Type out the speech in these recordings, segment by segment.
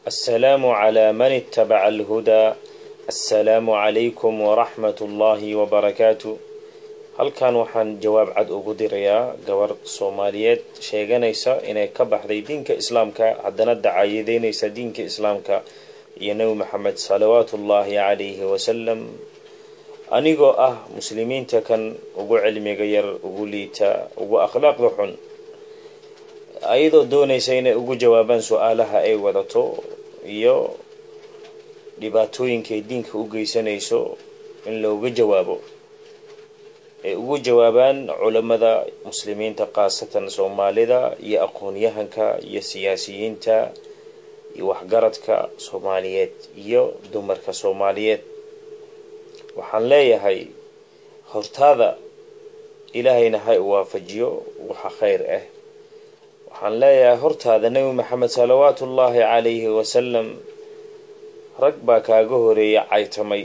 السلام على من اتبع الهدى. السلام عليكم ورحمة الله وبركاته. halkan waxaan jawaab cad ugu dirayaa gabar Soomaaliyeed sheeganaysa inay ka baxday diinka Islaamka haddana dacayadeynaysa diinka Islaamka iyo Nabi Maxamed sallallahu alayhi wa sallam anigoo muslimiinta kan ugu cilmiga yar ugu liita ugu akhlaaqda xun ayadoo doonaysa inay ugu jawaabaan su'aalaha ay wadato iyo dhibaatooyinka diinka u geysanayso in looga jawaabo ugu jawaabaan culimada muslimiinta qaasatan Soomaalida iyo aqoon-yahanka iyo siyaasiyiinta iyo waxgaradka Soomaaliyeed iyo dumarka Soomaaliyeed waxaan leeyahay hortaada ilaahayna hay waafajiyo waxa khayr waxaan leeyahay hortaada Nabi Maxamed sallallahu alayhi wa sallam rag baa kaaga horeeyay caytamay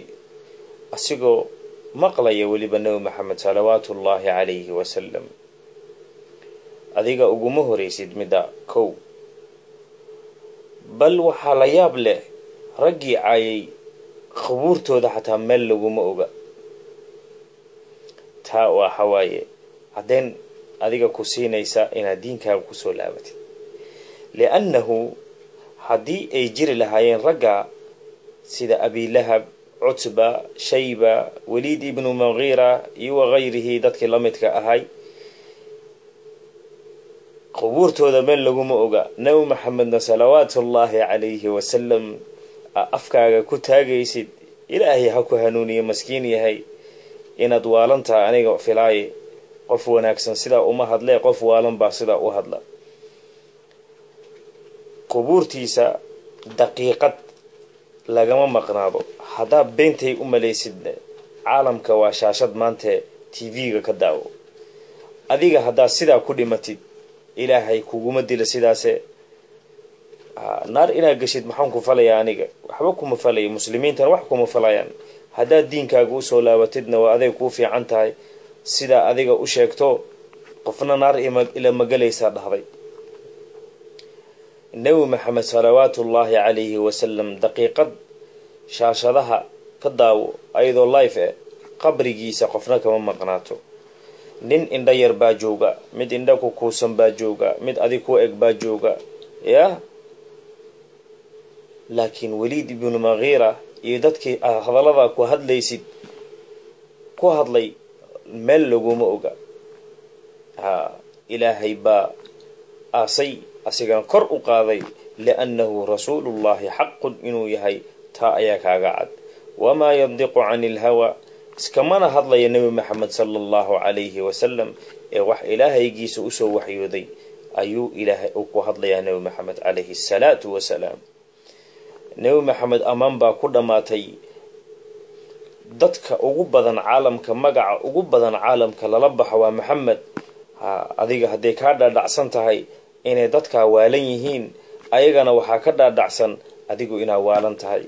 asigoo maqlaya waliba Nabi Maxamed sallallahu alayhi wa sallam adiga uguma horeysid mida kow bal waxa la yaab leh ragii caayay khabuurtooda xataa meel laguma oga taa waa xawaaye hadeen adiga ku siinaysa inaad diinkaaga ku soo laabatid li'annahu hadii ay jiri lahaayeen raga sida Abi Lahab عتبة شيبة وليد ابن مغيرة وغيره dadkii lamidka ahay qubuurtooda meel laguma oga Nabi Maxamed sallallahu alayhi wa sallam afkaaga ku taagaysid ilaahay ha ku hanuuniyo maskiin yahay inaad waalanta aniga filaay qof wanaagsan sida uma hadlay qof waalan baa sida u hadla qubuurtiisa daqiiqad lagama maqnaado hadaa beentay u maleysid caalamka waa shaashad maanta TV-ga ka daawo adiga hadaa sida ku dhimatid ilaahay kuguma dila sidaas naar ina gashid maxaan ku falaya aniga waxba kuma falay muslimiintan wax kuma falayaan hadaa diinkaaga u soo laabatidna waa aday ku fiican tahay sida adiga u sheegto qofna naar ila magalaysa dhahday Nabi Maxamed sallallahu alayhi wa sallam daqiiqad shaashadaha ka daawo ayadoo live qabrigiisa qofna kama maqnaato nin indha yar baa jooga mid indha ku kuusan baa jooga mid adig ku eg baa jooga laakiin Walid ibn Mughira iyo dadkii hadalada ku hadlaysid ku hadlay meel laguma oga ilaahay baa asay asigan kor u qaaday li'annahu rasuulullaahi haqqun inuu yahay taa ayaa kaaga cad wama yandiqu 'anil hawa iskamana hadlaya Nabi Maxamed sallallahu alayhi wa sallam wax ilaahaygiisa u soo waxyooday ayuu ilaahay ku hadlaya Nabi Maxamed alayhi salatu wa salam Nabi Maxamed amaan baa ku dhamaatay dadka ugu badan caalamka magaca ugu badan caalamka lala baxo waa Maxamed adiga haday ka dhaadhacsan tahay inay dadka waalan yihiin ayagana waxa ka dhaadhacsan adigu ina waalan tahay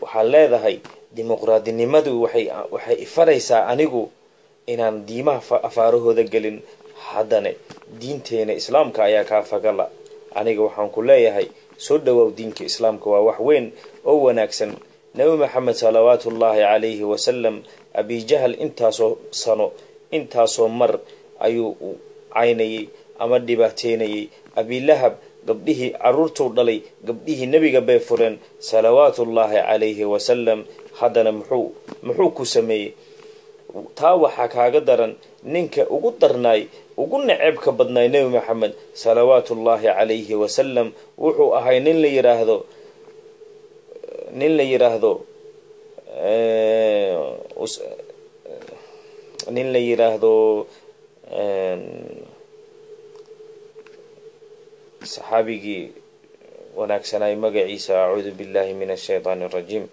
waxa leedahay dimuqraadinimadu waxay ifaraysaa anigu inaan diimaha afaarahooda galin haddana diinteena islaamka ayaa ka fagala aniga waxaan ku leeyahay soo dhawow diinka islaamka waa wax weyn oo wanaagsan Nabi Maxamed sallallahu alayhi wa sallam Abi Jahl intaaso sano intaaso mar ayuu caynayay ama dhibaateynayay Abi Lahab gabdhihi carruurtu dhalay gabdhihi nabiga bay fureen sallallahu alayhi wa sallam hadana muxuu ku sameeyay taa waxa kaaga daran ninka ugu darnaay ugu naceebka badnaay Nabi Maxamed sallallahu alayhi wa sallam wuxuu ahay nin la yiraahdo صحابي وناكسناي مغعيسا اعوذ بالله من الشيطان الرجيم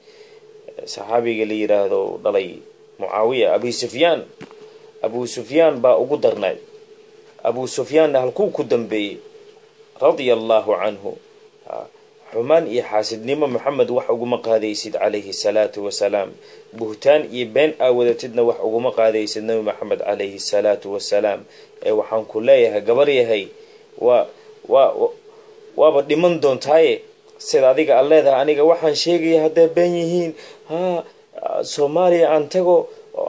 صحابي اللي يراهدو دلي معاويه ابو سفيان با ugu darnay ابو سفيان halku ku dambeeyay radiyallahu anhu xumaan iyo xaasidnimo Maxamed wax ugu maqaadaysid alayhi salatu wa salam buhtaan iyo been aawadatidna wax ugu maqaadaysid Nabi Maxamed alayhi salatu wa salam waxaan ku leeyahay gabar yahay waaba dhiman doontaaye sida adiga aad leedahay aniga waxaan sheegaya hadday been yihiin soomaaliya aan tago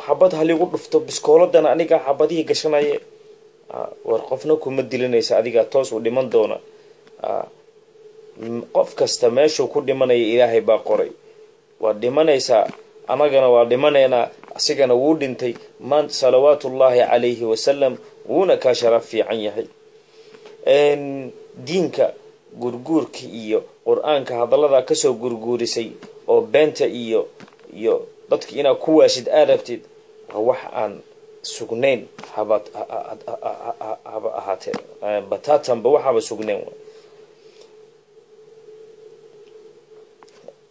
xabad haligu dhufto biskooladana aniga xabadihii gashanaye war qofna kuma dilinaysa adiga toos u dhiman doona qof kasta meeshuu ku dhimanaya ilaahay baa qoray waa dhimanaysaa anagana waa dhimanaynaa asigana wuu dhintay man salawaatullaahi calayhi wasalam wuuna kaa sharaf fiican yahay diinka gurguurka iyo qur-aanka hadallada kasoo gurguurisay oo beenta iyo dadka inaad ku waashid aad rabtid waa wax aan sugnayn haba ahaatee bataatanba waxaaba sugnayn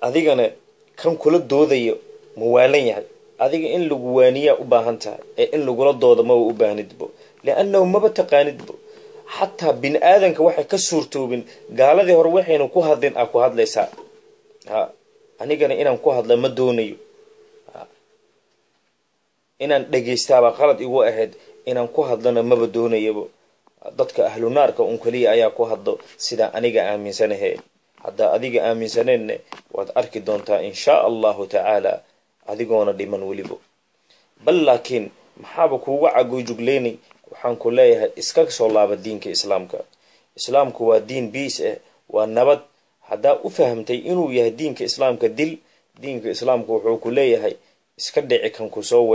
adigana kan kula doodayo muwaalan yahay adiga in lagu waaniyaa u baahan tahay ee in lagula doodo maba u baahnidbo liannahu maba taqaanidbo xataa bini aadanka waxay ka suurtoobin gaaladii hore waxaynu ku hadlin aa ku hadlaysaa anigana inaan ku hadla ma doonayo inaan dhegaystaaba qalad igu ahayd inaan ku hadlana maba doonayabo dadka ahlu naarka un kaliya ayaa ku hadlo sidaa aniga aaminsanahe haddaa adiga aaminsaneenna waad arki doontaa inshaa allahu tacaala adigoona dhiman welibo bal laakiin maxaaba kuugu cagoojugleynay waxaan ku leeyahay iska soo laaba diinka islaamka islaamku waa diin biis waa nabad haddaa u fahamtay inuu yahay diinka islaamka dil diinka islaamku wuxuu ku leeyahay iska dhici kan kusoo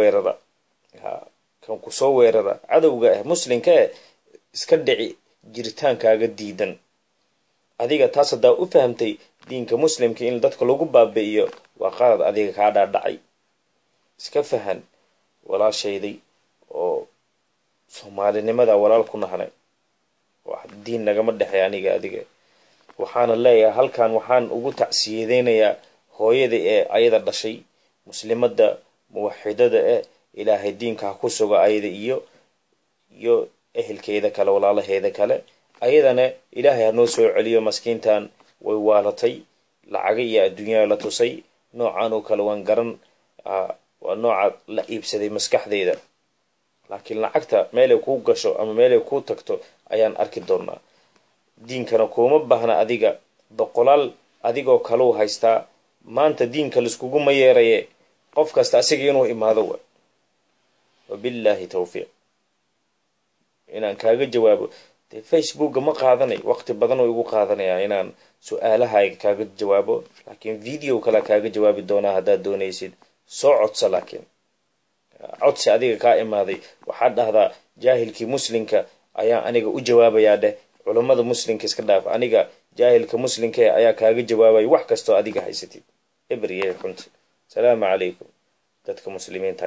weerara cadowga muslimka iska dhici jiritaankaaga diidan adiga taas haddaa u fahamtay diinka muslimka in dadka lagu baabi'iyo waa qalad adiga kaa dhaadhacay iska fahan walaashayday oo soomaalinimada walaal ku nahnay wax diin nagama dhexay aniga adiga waxaana leeyahay halkan waxaan ugu tacsiyadeynayaa hooyada ee ayada dhashay muslimada muwaxidada ilaahay diinka ha ku suga ayada iyo ehelkeeda kale walaalaheeda kale ayadana ilaahay ha noo soo celiyo maskiintan way waalatay lacaga iyo adduunyada la tusay noocan oo kale waan garan waa nooca la iibsaday maskaxdeeda laakiin lacagta meelay kuu gasho ama meelay kuu tagto ayaan arki doonaa diinkana kuma baahna adiga boqolaal adigoo kaluu haystaa maanta diinka liskuguma yeeraye qof kasta asiga inuu imaado wabilaahi tawfiiq inaan kaaga jawaabo facebooka ma qaadanay waqti badan oo igu qaadanaya inaan su-aalahayga kaaga jawaabo laakiin video kale kaaga jawaabi doonaa haddaad doonaysid soo codsa laakiin codsi adiga kaa imaaday waxaad dhahdaa jaahilkii muslimka ayaa aniga u jawaabayaa dheh culammada muslimka iska dhaaf aniga jaahilka muslimka ayaa kaaga jawaabaya wax kastoo adiga haysatid ebriye runta salaamu calaykum dadka muslimiinta